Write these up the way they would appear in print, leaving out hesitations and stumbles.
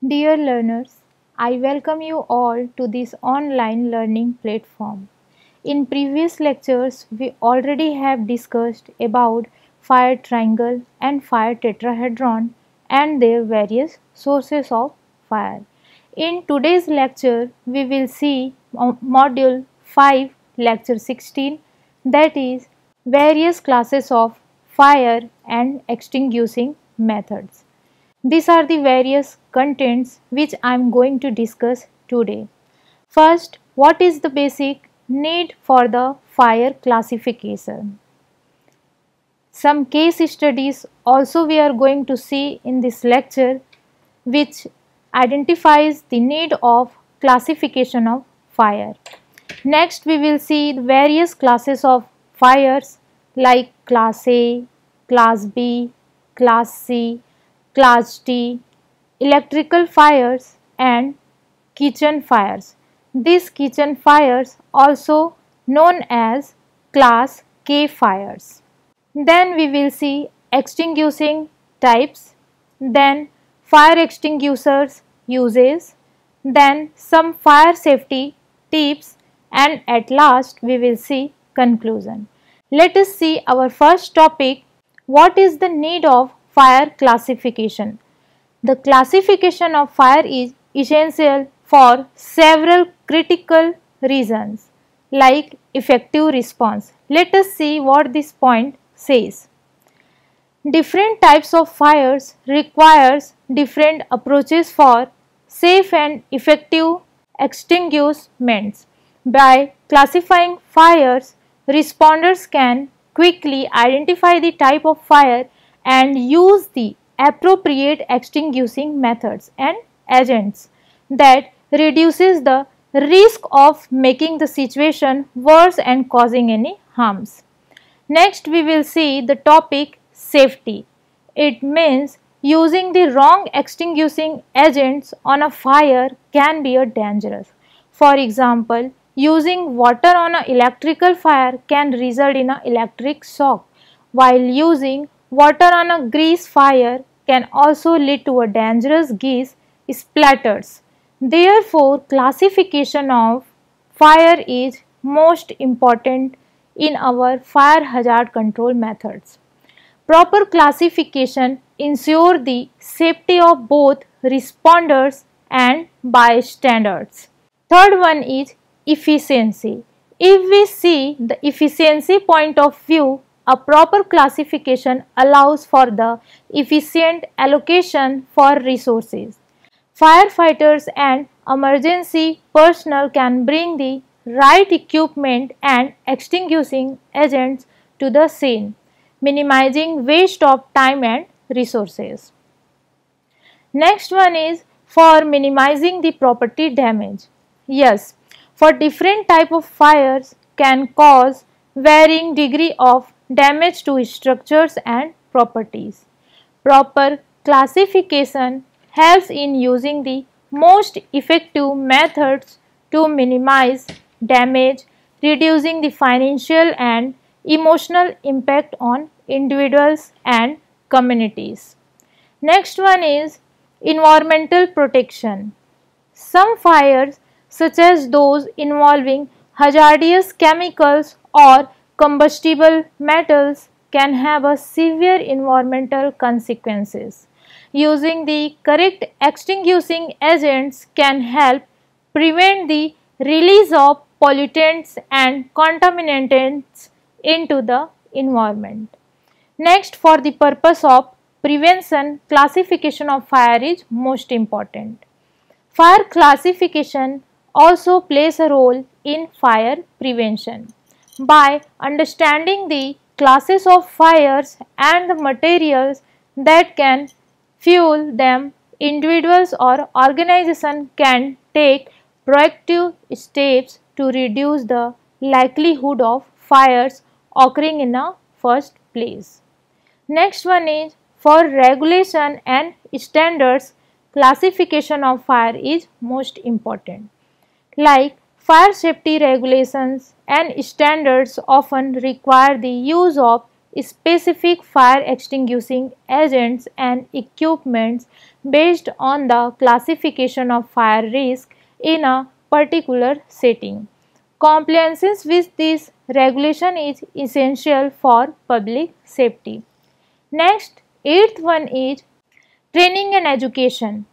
Dear learners, I welcome you all to this online learning platform. In previous lectures, we already have discussed about fire triangle and fire tetrahedron and their various sources of fire. In today's lecture, we will see module 5, lecture 16, that is various classes of fire and extinguishing methods. These are the various contents which I am going to discuss today. First, what is the basic need for the fire classification? Some case studies also we are going to see in this lecture which identifies the need of classification of fire. Next, we will see the various classes of fires like class A, class B, class C, class D, electrical fires and kitchen fires. These kitchen fires also known as class K fires. Then we will see extinguishing types, then fire extinguishers uses, then some fire safety tips, and at last we will see conclusion. Let us see our first topic, what is the need of fire classification. The classification of fire is essential for several critical reasons like effective response. Let us see what this point says. Different types of fires requires different approaches for safe and effective extinguishments. By classifying fires, responders can quickly identify the type of fire and use the appropriate extinguishing methods and agents that reduces the risk of making the situation worse and causing any harms. Next, we will see the topic safety. It means using the wrong extinguishing agents on a fire can be dangerous. For example, using water on an electrical fire can result in an electric shock, while using water on a grease fire can also lead to a dangerous grease splatters. Therefore, classification of fire is most important in our fire hazard control methods. Proper classification ensures the safety of both responders and bystanders. Third one is efficiency. If we see the efficiency point of view, a proper classification allows for the efficient allocation for resources. Firefighters and emergency personnel can bring the right equipment and extinguishing agents to the scene, minimizing waste of time and resources. Next one is for minimizing the property damage. Yes, for different type of fires can cause varying degree of damage to structures and properties. Proper classification helps in using the most effective methods to minimize damage, reducing the financial and emotional impact on individuals and communities. Next one is environmental protection. Some fires, such as those involving hazardous chemicals or combustible metals, can have a severe environmental consequences. Using the correct extinguishing agents can help prevent the release of pollutants and contaminants into the environment. Next, for the purpose of prevention, classification of fire is most important. Fire classification also plays a role in fire prevention. By understanding the classes of fires and the materials that can fuel them, individuals or organizations can take proactive steps to reduce the likelihood of fires occurring in the first place. Next one is for regulation and standards, classification of fire is most important. Like fire safety regulations and standards often require the use of specific fire extinguishing agents and equipments based on the classification of fire risk in a particular setting. Compliance with this regulation is essential for public safety. Next, eighth one is training and education.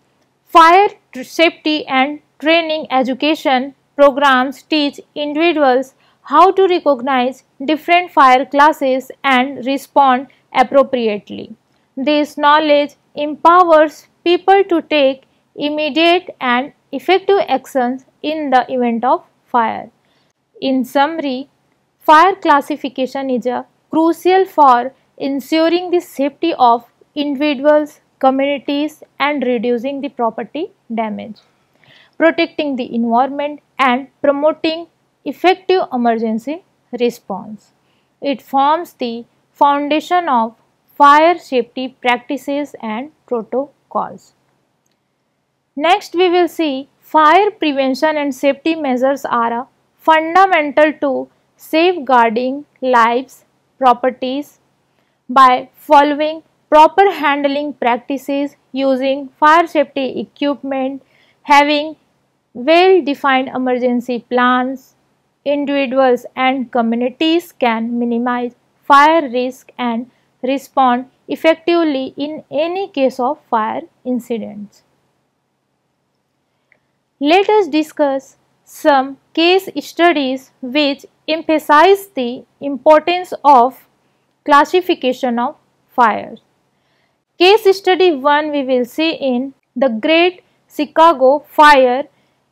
Fire safety and training education programs teach individuals how to recognize different fire classes and respond appropriately. This knowledge empowers people to take immediate and effective actions in the event of fire. In summary, fire classification is crucial for ensuring the safety of individuals, communities, and reducing the property damage, protecting the environment, and promoting effective emergency response. It forms the foundation of fire safety practices and protocols. Next, we will see fire prevention and safety measures are fundamental to safeguarding lives, properties by following proper handling practices, using fire safety equipment, having well-defined emergency plans. Individuals and communities can minimize fire risk and respond effectively in any case of fire incidents. Let us discuss some case studies which emphasize the importance of classification of fires. Case study 1 we will see in the Great Chicago Fire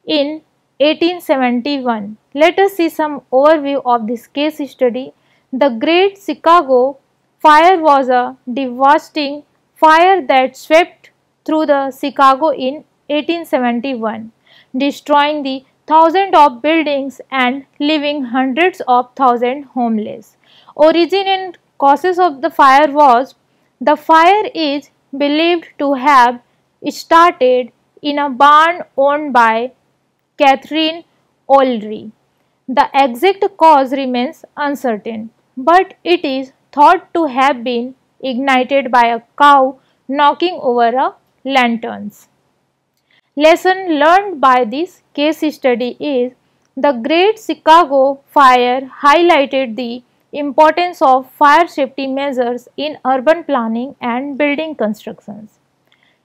in 1871. Let us see some overview of this case study. The Great Chicago Fire was a devastating fire that swept through the Chicago in 1871, destroying the thousands of buildings and leaving hundreds of thousands homeless. Origin and causes of the fire was: the fire is believed to have started in a barn owned by Catherine O'Leary. The exact cause remains uncertain, but it is thought to have been ignited by a cow knocking over a lanterns. Lesson learned by this case study is: the Great Chicago Fire highlighted the importance of fire safety measures in urban planning and building constructions.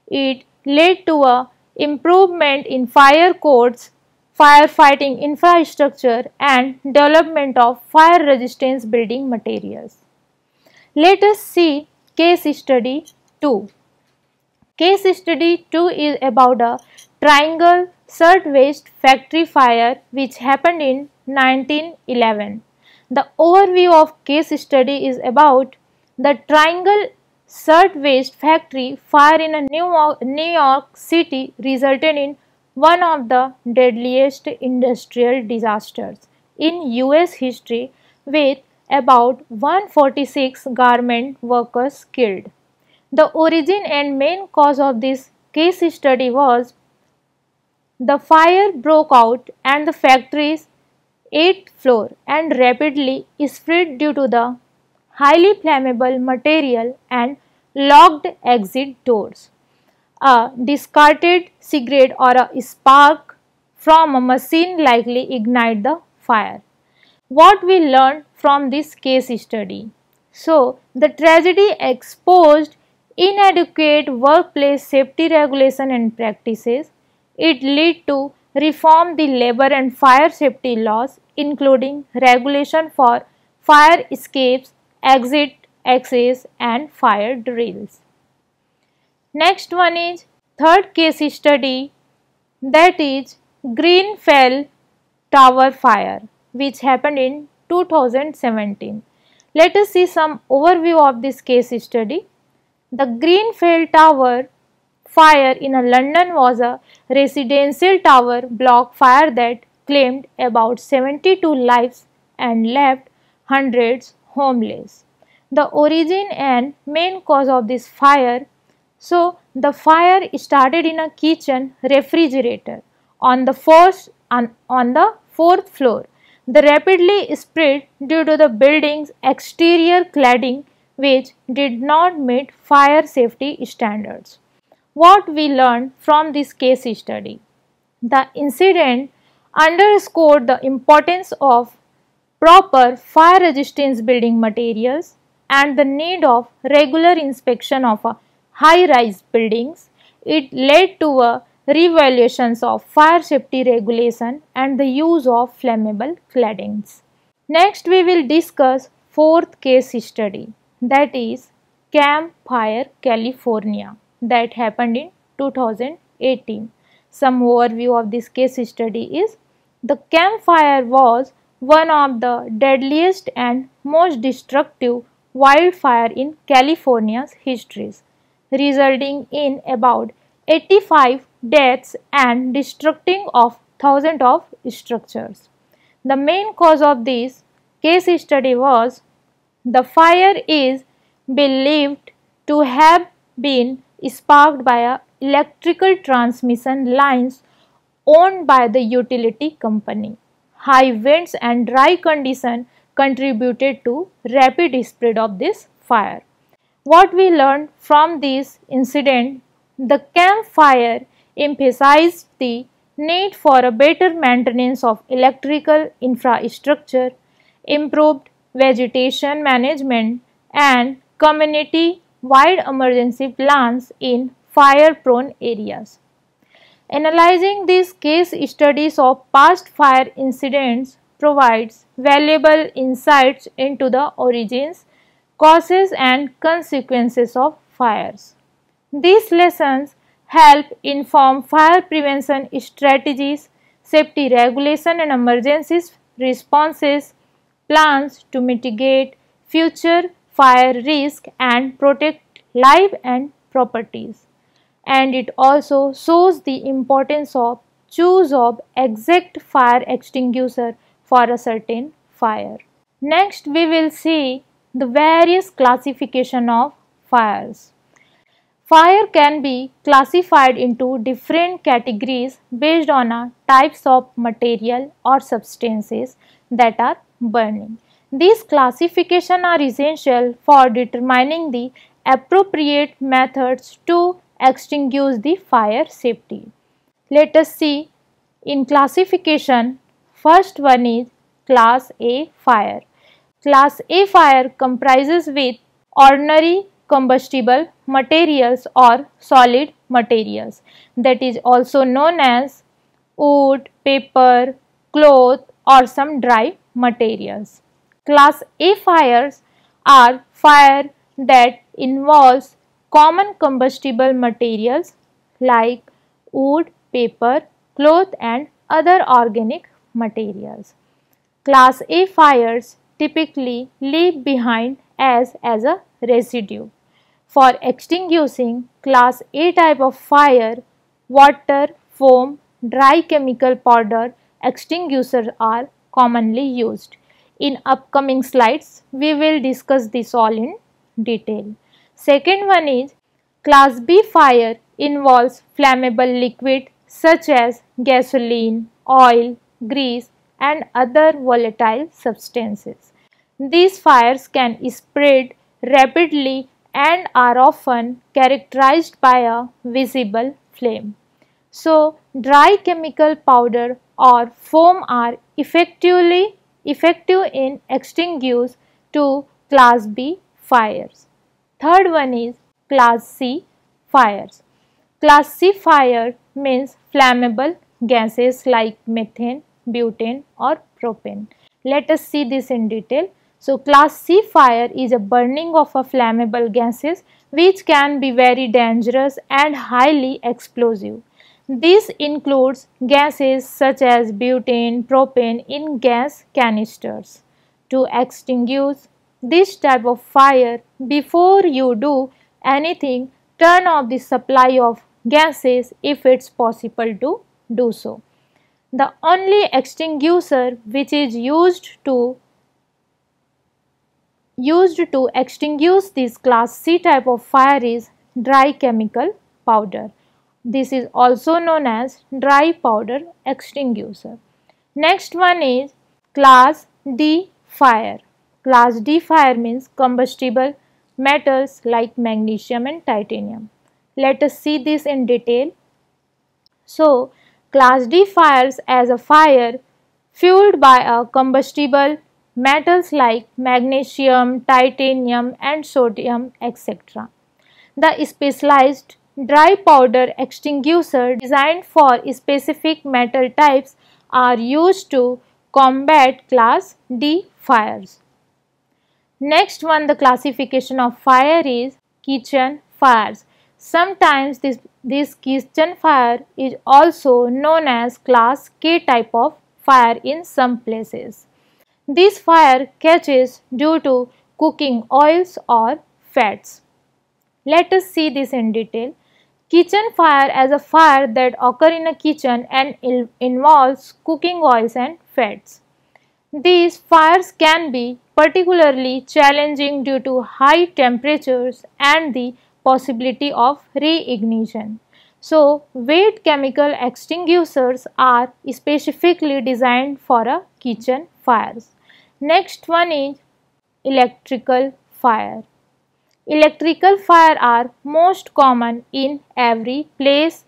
It led to a improvement in fire codes, firefighting infrastructure, and development of fire resistance building materials. Let us see case study 2. Case study 2 is about a Triangle Shirtwaist factory fire which happened in 1911. The overview of case study is about the Triangle Shirtwaist factory fire in a New York City resulted in one of the deadliest industrial disasters in US history, with about 146 garment workers killed. The origin and main cause of this case study was: the fire broke out and the factory's 8th floor and rapidly spread due to the highly flammable material and locked exit doors. A discarded cigarette or a spark from a machine likely ignited the fire. What we learned from this case study? So, the tragedy exposed inadequate workplace safety regulation and practices. It led to reform the labor and fire safety laws, including regulation for fire escapes, exit access, and fire drills. Next one is third case study, that is Grenfell Tower fire which happened in 2017. Let us see some overview of this case study. The Grenfell Tower fire in London was a residential tower block fire that claimed about 72 lives and left hundreds homeless. The origin and main cause of this fire: so the fire started in a kitchen refrigerator on the fourth floor. The rapidly spread due to the building's exterior cladding which did not meet fire safety standards. What we learned from this case study? The incident underscored the importance of proper fire resistance building materials and the need of regular inspection of high rise buildings. It led to a reevaluation of fire safety regulation and the use of flammable claddings. Next we will discuss fourth case study, that is Camp Fire California, that happened in 2018. Some overview of this case study is: the Camp Fire was one of the deadliest and most destructive wildfire in California's history, resulting in about 85 deaths and destructing of thousands of structures. The main cause of this case study was: the fire is believed to have been sparked by electrical transmission lines owned by the utility company. High winds and dry conditions contributed to rapid spread of this fire. What we learned from this incident: the Camp Fire emphasized the need for a better maintenance of electrical infrastructure, improved vegetation management, and community-wide emergency plans in fire-prone areas. Analyzing these case studies of past fire incidents provides valuable insights into the origins, causes, and consequences of fires. These lessons help inform fire prevention strategies, safety regulation, and emergency responses plans to mitigate future fire risk and protect life and properties. And it also shows the importance of choose of exact fire extinguisher for a certain fire. Next we will see the various classification of fires. Fire can be classified into different categories based on types of material or substances that are burning. These classifications are essential for determining the appropriate methods to extinguish the fire safely. Let us see in classification. First one is Class A fire. Class A fire comprises with ordinary combustible materials or solid materials, that is also known as wood, paper, cloth, or some dry materials. Class A fires are fire that involves common combustible materials like wood, paper, cloth, and other organic materials. Class A fires typically leave behind as a residue. For extinguishing Class A type of fire, water, foam, dry chemical powder extinguishers are commonly used. In upcoming slides, we will discuss this all in detail. Second one is Class B fire involves flammable liquid such as gasoline, oil, grease, and other volatile substances. These fires can spread rapidly and are often characterized by a visible flame. So, dry chemical powder or foam are effective in extinguish to Class B fires. Third one is Class C fires. Class C fire means flammable gases like methane, butane, or propane. Let us see this in detail. So, Class C fire is a burning of a flammable gases which can be very dangerous and highly explosive. This includes gases such as butane, propane in gas canisters. To extinguish this type of fire, before you do anything, turn off the supply of gases if it's possible to do so. The only extinguisher which is used to extinguish this Class C type of fire is dry chemical powder. This is also known as dry powder extinguisher. Next one is Class D fire. Class D fire means combustible metals like magnesium and titanium. Let us see this in detail. So, class D fires as a fire fueled by a combustible metals like magnesium, titanium and sodium, etc. The specialized dry powder extinguisher designed for specific metal types are used to combat class D fires. Next one, the classification of fire is kitchen fires. Sometimes this kitchen fire is also known as class K type of fire in some places. This fire catches due to cooking oils or fats. Let us see this in detail. Kitchen fire as a fire that occurs in a kitchen and involves cooking oils and fats. These fires can be particularly challenging due to high temperatures and the possibility of reignition. So, wet chemical extinguishers are specifically designed for a kitchen fires. Next one is electrical fire. Electrical fire are most common in every place,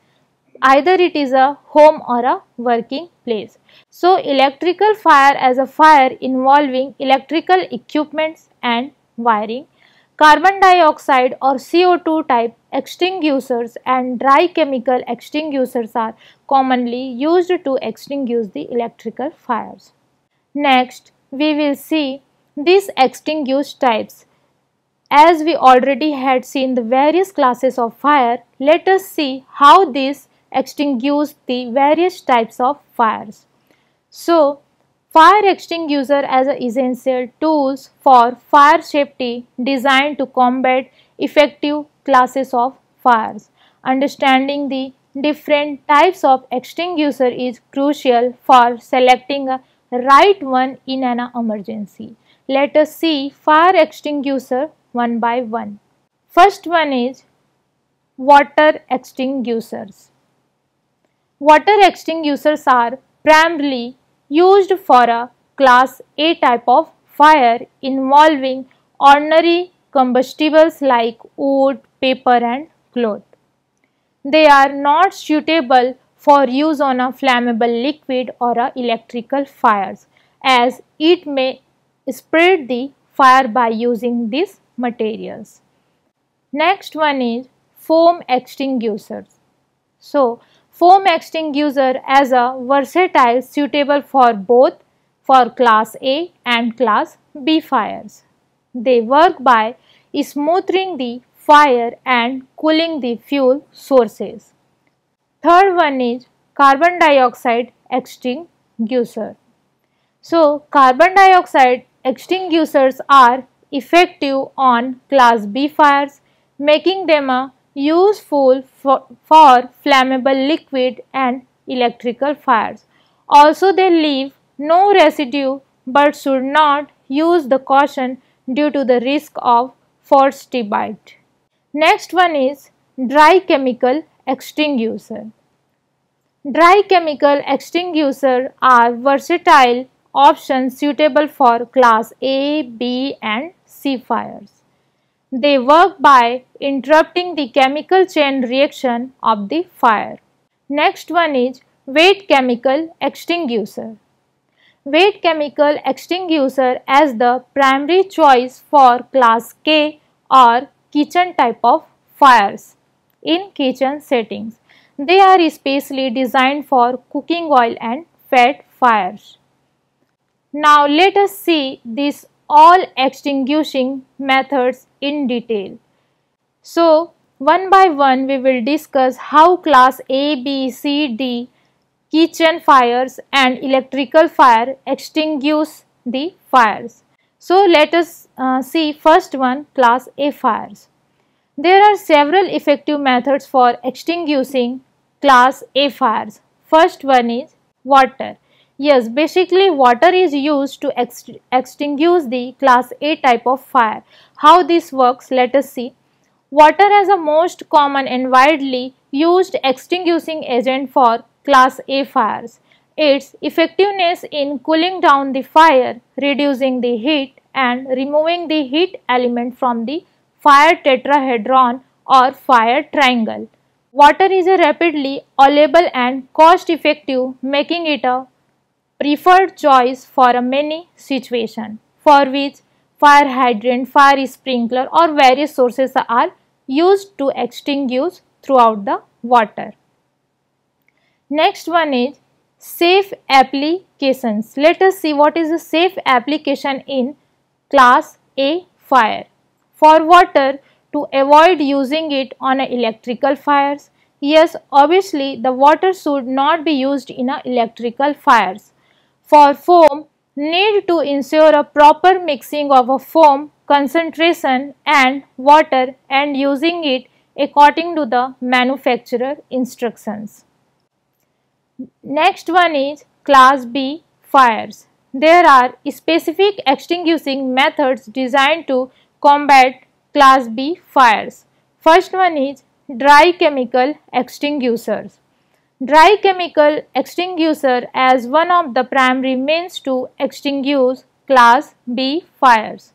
either it is a home or a working place. So, electrical fire as a fire involving electrical equipments and wiring. Carbon dioxide or CO2 type extinguishers and dry chemical extinguishers are commonly used to extinguish the electrical fires. Next, we will see these extinguish types. As we already had seen the various classes of fire, let us see how these extinguish the various types of fires. So, fire extinguisher as a essential tools for fire safety designed to combat effective classes of fires. Understanding the different types of extinguisher is crucial for selecting a right one in an emergency. Let us see fire extinguisher one by one. First one is water extinguishers. Water extinguishers are primarily used for a class A type of fire involving ordinary combustibles like wood, paper and cloth. They are not suitable for use on a flammable liquid or a electrical fires, as it may spread the fire by using these materials. Next one is foam extinguishers. So, foam extinguisher as a versatile suitable for both for class A and class B fires. They work by smoothing the fire and cooling the fuel sources. Third one is carbon dioxide extinguisher. So, carbon dioxide extinguishers are effective on class B fires, making them a useful for flammable liquid and electrical fires. Also, they leave no residue but should not use the caution due to the risk of frostbite. Next one is dry chemical extinguisher. Dry chemical extinguishers are versatile options suitable for class A, B and C fires. They work by interrupting the chemical chain reaction of the fire. Next one is wet chemical extinguisher. Wet chemical extinguisher as the primary choice for class K or kitchen type of fires in kitchen settings. They are especially designed for cooking oil and fat fires. Now let us see these all extinguishing methods in detail. So, one by one we will discuss how class A, B, C, D kitchen fires and electrical fire extinguish the fires. So, let us see first one, class A fires. There are several effective methods for extinguishing class A fires. First one is water. Yes, basically water is used to extinguish the class A type of fire. How this works, let us see. Water is the most common and widely used extinguishing agent for class A fires. Its effectiveness in cooling down the fire, reducing the heat and removing the heat element from the fire tetrahedron or fire triangle. Water is a rapidly available and cost effective, making it a preferred choice for a many situations for which fire hydrant, fire sprinkler or various sources are used to extinguish throughout the water. Next one is safe applications. Let us see what is a safe application in class A fire. For water, to avoid using it on electrical fires. Yes, obviously the water should not be used in electrical fires. For foam, need to ensure a proper mixing of a foam concentration and water and using it according to the manufacturer instructions. Next one is class B fires. There are specific extinguishing methods designed to combat class B fires. First one is dry chemical extinguishers. Dry chemical extinguisher as one of the primary means to extinguish class B fires.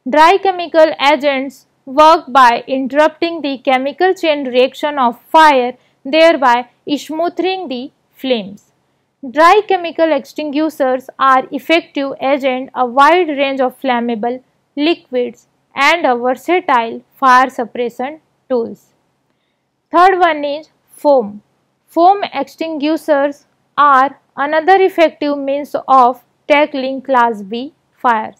Dry chemical agents work by interrupting the chemical chain reaction of fire, thereby smoothing the flames. Dry chemical extinguishers are effective agent a wide range of flammable liquids and a versatile fire suppression tools. Third one is foam. Foam extinguishers are another effective means of tackling class B fires.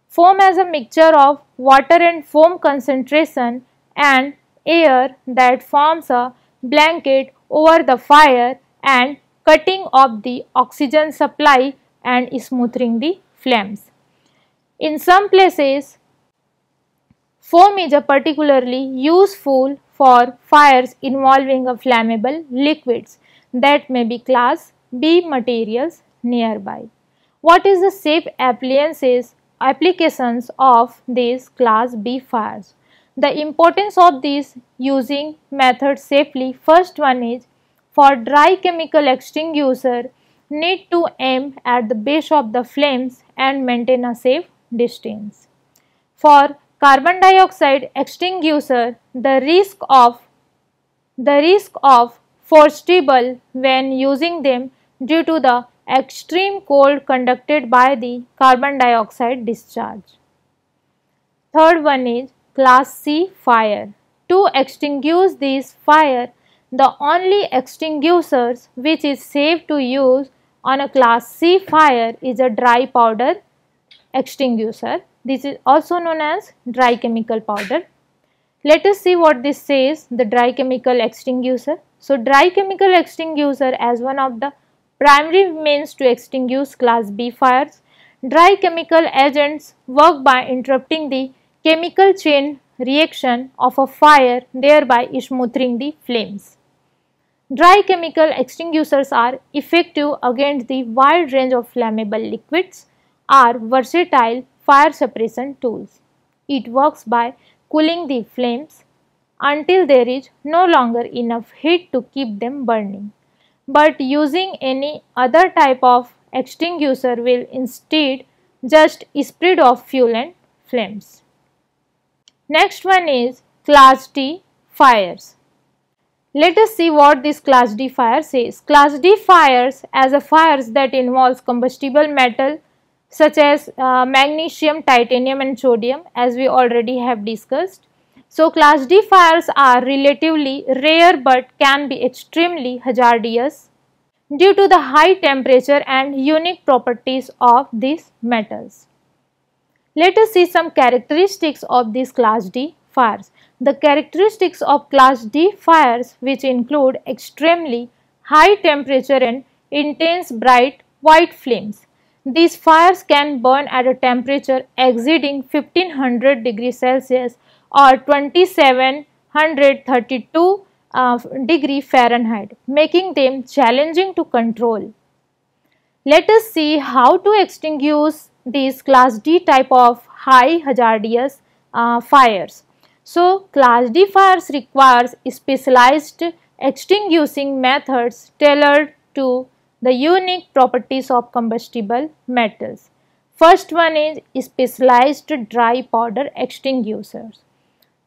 Foam as a mixture of water and foam concentration and air that forms a blanket over the fire and cutting off the oxygen supply and smoothing the flames. In some places, foam is particularly useful for fires involving flammable liquids that may be class B materials nearby. What is the safe applications of these class B fires? The importance of these using methods safely. First one is for dry chemical extinguisher, need to aim at the base of the flames and maintain a safe distance. For carbon dioxide extinguisher, the risk of foreseeable when using them due to the extreme cold conducted by the carbon dioxide discharge. Third one is class C fire. To extinguish this fire, the only extinguishers which is safe to use on a class C fire is a dry powder extinguisher. This is also known as dry chemical powder. Let us see what this says, the dry chemical extinguisher. So, dry chemical extinguisher as one of the primary means to extinguish class B fires. Dry chemical agents work by interrupting the chemical chain reaction of a fire, thereby smoothing the flames. Dry chemical extinguishers are effective against the wide range of flammable liquids, are versatile fire suppression tools. It works by cooling the flames until there is no longer enough heat to keep them burning. But using any other type of extinguisher will instead just spread off fuel and flames. Next one is class D fires. Let us see what this class D fire says. Class D fires as a fires that involves combustible metal such as magnesium, titanium and sodium, as we already have discussed. So, class D fires are relatively rare but can be extremely hazardous due to the high temperature and unique properties of these metals. Let us see some characteristics of these class D fires. The characteristics of class D fires, which include extremely high temperature and intense bright white flames. These fires can burn at a temperature exceeding 1500 degrees Celsius or 2732 degree Fahrenheit, making them challenging to control. Let us see how to extinguish these class D type of high hazardous fires. So, class D fires requires specialized extinguishing methods tailored to the unique properties of combustible metals. First one is specialized dry powder extinguishers.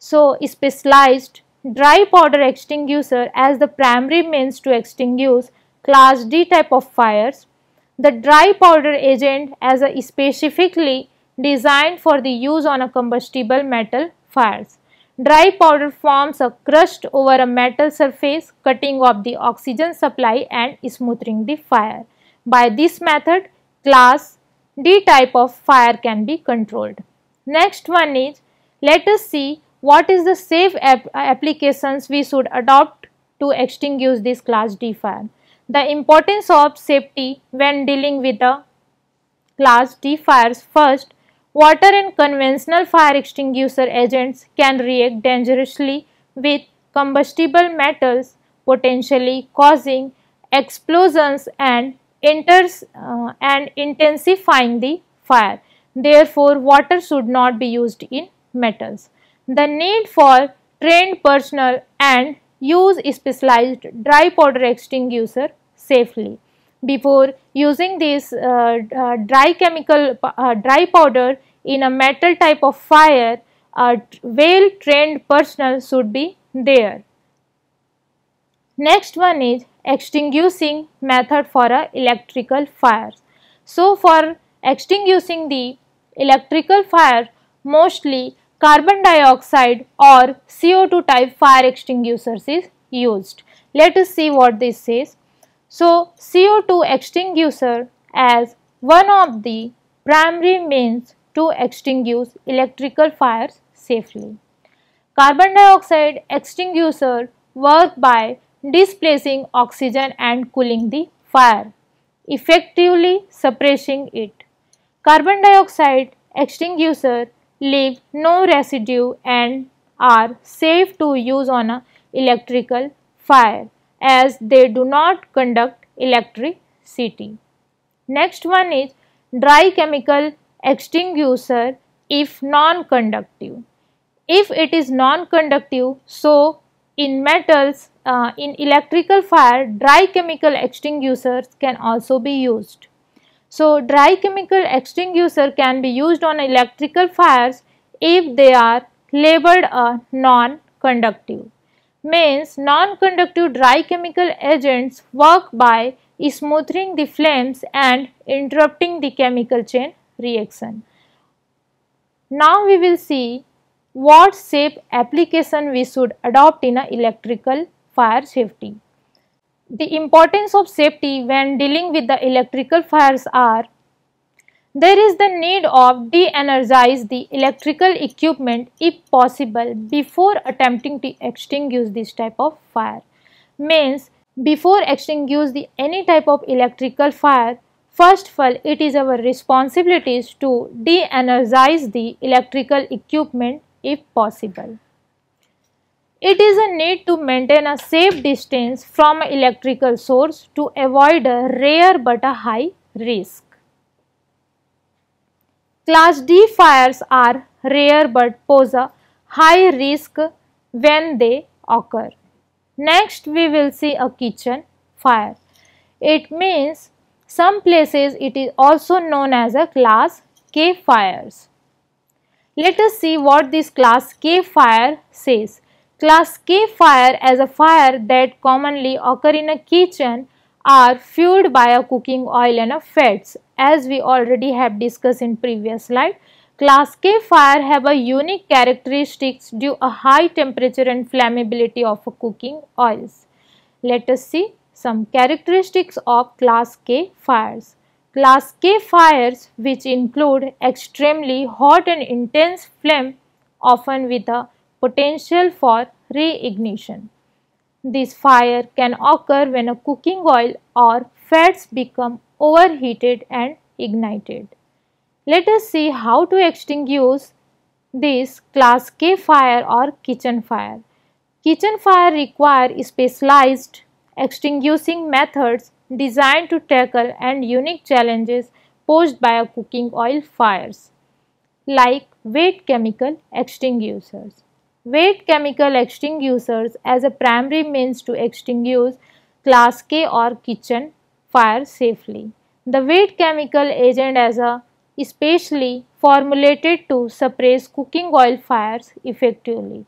So, specialized dry powder extinguisher as the primary means to extinguish class D type of fires. The dry powder agent as a specifically designed for the use on a combustible metal fires. Dry powder forms a crust over a metal surface, cutting off the oxygen supply and smoothing the fire. By this method, class D type of fire can be controlled. Next one is, let us see what is the safe applications we should adopt to extinguish this class D fire. The importance of safety when dealing with the class D fires. First, water and conventional fire extinguisher agents can react dangerously with combustible metals, potentially causing explosions and intensifying the fire. Therefore, water should not be used in metals. The need for trained personnel and use specialized dry powder extinguisher safely. Before using this dry powder in a metal type of fire, a well trained personnel should be there. Next one is extinguishing method for a electrical fire. So for extinguishing the electrical fire, mostly carbon dioxide or CO2 type fire extinguishers is used. Let us see what this says. So CO2 extinguisher as one of the primary means to extinguish electrical fires safely. Carbon dioxide extinguisher work by displacing oxygen and cooling the fire, effectively suppressing it. Carbon dioxide extinguisher leave no residue and are safe to use on an electrical fire as they do not conduct electricity. Next one is dry chemical extinguisher if non-conductive. If it is non-conductive, so in metals, in electrical fire, dry chemical extinguishers can also be used. So dry chemical extinguisher can be used on electrical fires if they are labeled a non-conductive. Means non-conductive dry chemical agents work by smoothing the flames and interrupting the chemical chain reaction. Now we will see what safe application we should adopt in a electrical fire safety. The importance of safety when dealing with the electrical fires are: there is the need of de-energize the electrical equipment if possible before attempting to extinguish this type of fire. Means before extinguish any type of electrical fire, first of all it is our responsibilities to de-energize the electrical equipment if possible. It is a need to maintain a safe distance from an electrical source to avoid a rare but a high risk. Class D fires are rare but pose a high risk when they occur. Next we will see a kitchen fire. It means some places it is also known as a class K fires. Let us see what this class K fire says. Class K fire as a fire that commonly occur in a kitchen are fueled by a cooking oil and a fats, as we already have discussed in previous slide. Class K fire have a unique characteristics due a high temperature and flammability of cooking oils. Let us see some characteristics of Class K fires. Class K fires, which include extremely hot and intense flame, often with a potential for reignition. This fire can occur when a cooking oil or fats become overheated and ignited. Let us see how to extinguish this Class K fire or kitchen fire. Kitchen fire require specialized extinguishing methods designed to tackle and unique challenges posed by a cooking oil fires, like wet chemical extinguishers. Wet chemical extinguishers as a primary means to extinguish Class K or kitchen fire safely. The wet chemical agent as a specially formulated to suppress cooking oil fires effectively.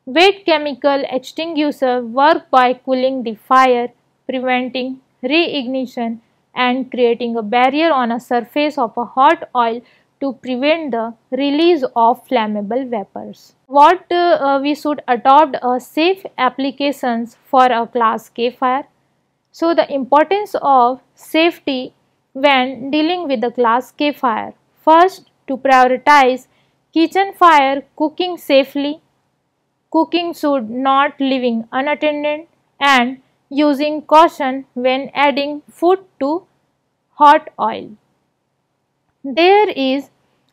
Wet chemical extinguishers work by cooling the fire, preventing reignition and creating a barrier on a surface of a hot oil to prevent the release of flammable vapors. What we should adopt a safe applications for a class K fire. So the importance of safety when dealing with the class K fire. First, to prioritize kitchen fire cooking safely. Cooking should not leaving unattended and using caution when adding food to hot oil. There is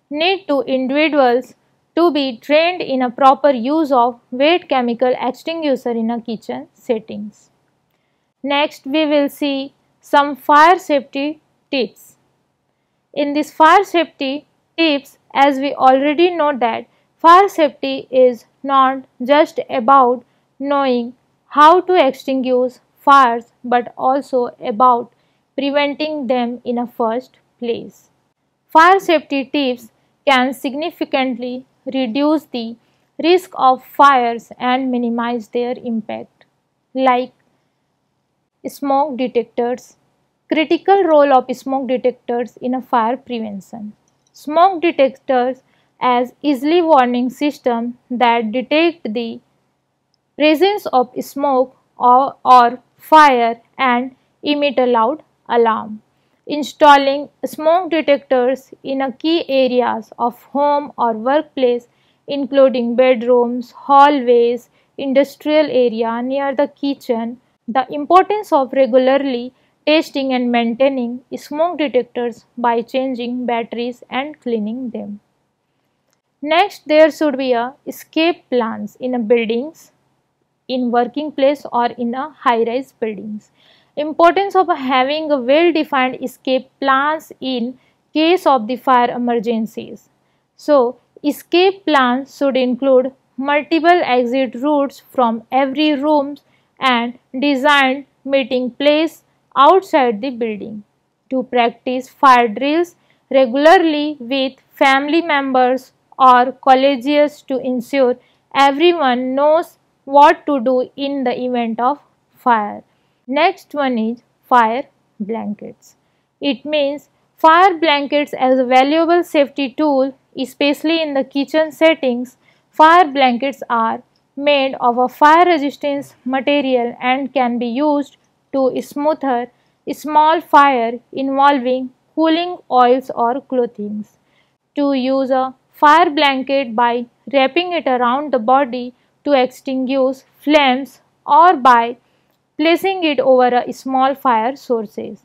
need to individuals to be trained in a proper use of wet chemical extinguisher in a kitchen settings. Next, we will see some fire safety tips. In this fire safety tips, as we already know that fire safety is not just about knowing how to extinguish fires but also about preventing them in a first place. Fire safety tips can significantly reduce the risk of fires and minimize their impact, like smoke detectors. Critical role of smoke detectors in a fire prevention. Smoke detectors as easily warning system that detect the presence of smoke or fire and emit a loud alarm. Installing smoke detectors in a key areas of home or workplace including bedrooms, hallways, industrial area near the kitchen. The importance of regularly testing and maintaining smoke detectors by changing batteries and cleaning them. Next, there should be a escape plans in a buildings, in working place or in a high-rise buildings. Importance of having a well-defined escape plans in case of the fire emergencies. So, escape plans should include multiple exit routes from every room and designed meeting place outside the building. To practice fire drills regularly with family members or colleagues to ensure everyone knows what to do in the event of fire. Next one is fire blankets. It means fire blankets as a valuable safety tool, especially in the kitchen settings. Fire blankets are made of a fire resistant material and can be used to smother small fire involving cooling oils or clothing. To use a fire blanket by wrapping it around the body to extinguish flames or by placing it over a small fire sources.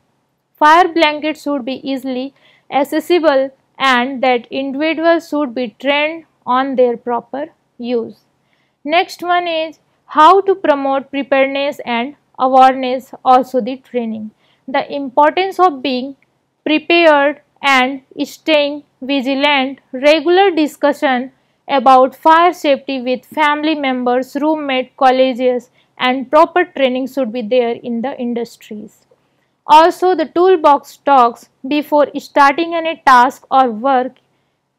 Fire blankets should be easily accessible and that individuals should be trained on their proper use. Next one is how to promote preparedness and awareness, also the training. The importance of being prepared and staying vigilant. Regular discussion about fire safety with family members, roommate, colleagues and proper training should be there in the industries. Also the toolbox talks before starting any task or work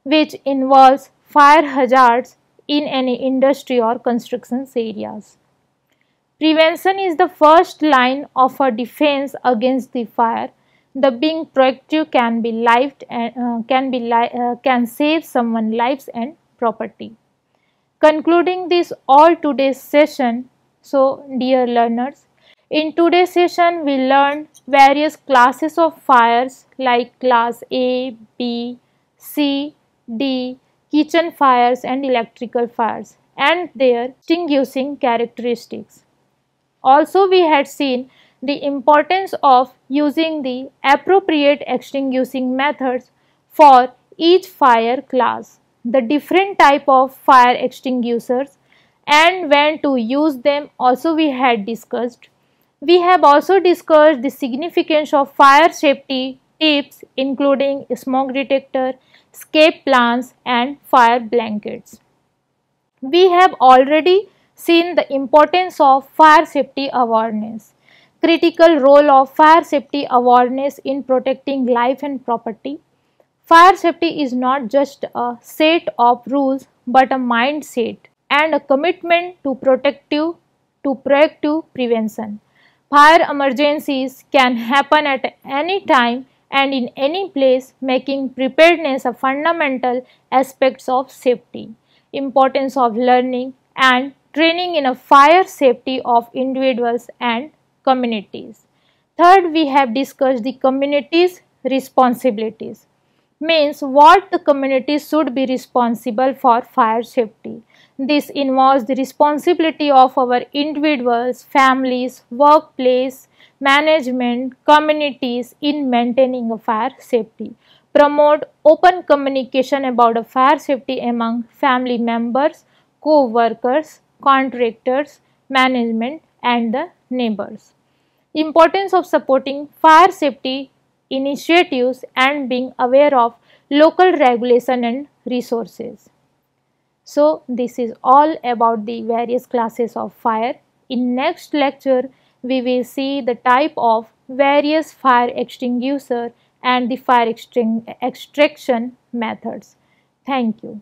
which involves fire hazards in any industry or construction areas. Prevention is the first line of a defense against the fire. The being proactive can be can save someone's lives and property. Concluding this all today's session. So, dear learners, in today's session we learned various classes of fires like class A, B, C, D, kitchen fires and electrical fires and their extinguishing characteristics. Also, we had seen the importance of using the appropriate extinguishing methods for each fire class, the different type of fire extinguishers and when to use them also we had discussed. We have also discussed the significance of fire safety tips including smoke detector, escape plans and fire blankets. We have already seen the importance of fire safety awareness, critical role of fire safety awareness in protecting life and property. Fire safety is not just a set of rules but a mindset. and a commitment to proactive prevention. Fire emergencies can happen at any time and in any place, making preparedness a fundamental aspect of safety. Importance of learning and training in a fire safety of individuals and communities. Third, we have discussed the community's responsibilities, means what the community should be responsible for fire safety. This involves the responsibility of our individuals, families, workplace, management, communities in maintaining a fire safety. Promote open communication about a fire safety among family members, co-workers, contractors, management and the neighbors. Importance of supporting fire safety initiatives and being aware of local regulation and resources. So this is all about the various classes of fire. In next lecture, we will see the type of various fire extinguisher and the fire extraction methods. Thank you.